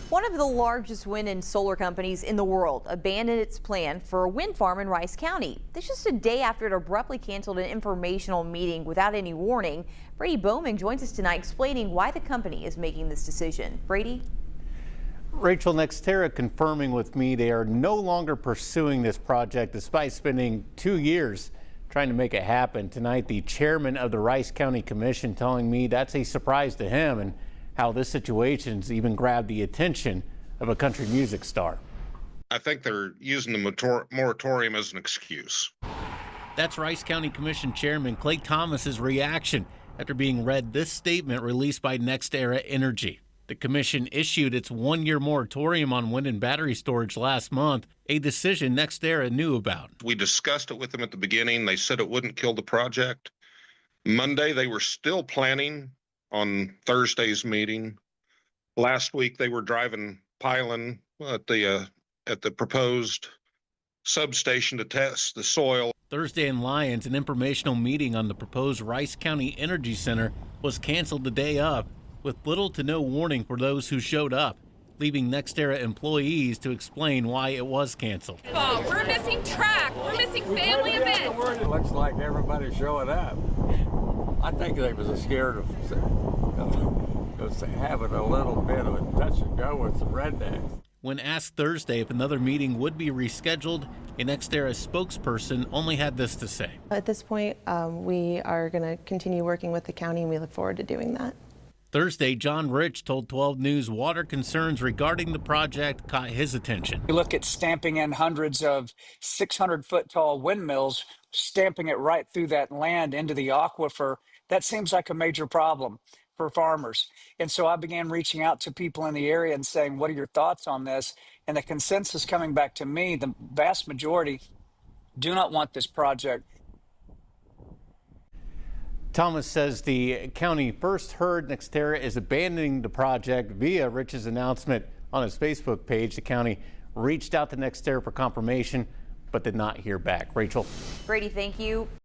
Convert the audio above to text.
One of the largest wind and solar companies in the world abandoned its plan for a wind farm in Rice County. This just a day after it abruptly canceled an informational meeting without any warning. Brady Bowman joins us tonight explaining why the company is making this decision. Brady? Rachel, NextEra confirming with me they are no longer pursuing this project despite spending 2 years trying to make it happen. Tonight, the chairman of the Rice County Commission telling me that's a surprise to him and how this situation's even grabbed the attention of a country music star. I think they're using the moratorium as an excuse. That's Rice County Commission Chairman Clay Thomas's reaction after being read this statement released by NextEra Energy. The commission issued its 1-year moratorium on wind and battery storage last month, a decision NextEra knew about. We discussed it with them at the beginning. They said it wouldn't kill the project. Monday, they were still planning on Thursday's meeting. Last week, they were driving piling at the proposed substation to test the soil. Thursday in Lyons, an informational meeting on the proposed Rice County Energy Center was canceled the day of, with little to no warning for those who showed up, leaving NextEra employees to explain why it was canceled. We're missing track. We're missing family events. It looks like everybody's showing up. I think they was scared of having a little bit of a touch and go with the rednecks. When asked Thursday if another meeting would be rescheduled, a NextEra spokesperson only had this to say. At this point, we are going to continue working with the county, and we look forward to doing that. Thursday, John Rich told 12 News water concerns regarding the project caught his attention. You look at stamping in hundreds of 600-foot tall windmills, stamping it right through that land into the aquifer. That seems like a major problem for farmers. And so I began reaching out to people in the area and saying, what are your thoughts on this? And the consensus coming back to me, the vast majority do not want this project. Thomas says the county first heard NextEra is abandoning the project via Rich's announcement on his Facebook page. The county reached out to NextEra for confirmation, but did not hear back. Rachel. Brady, thank you.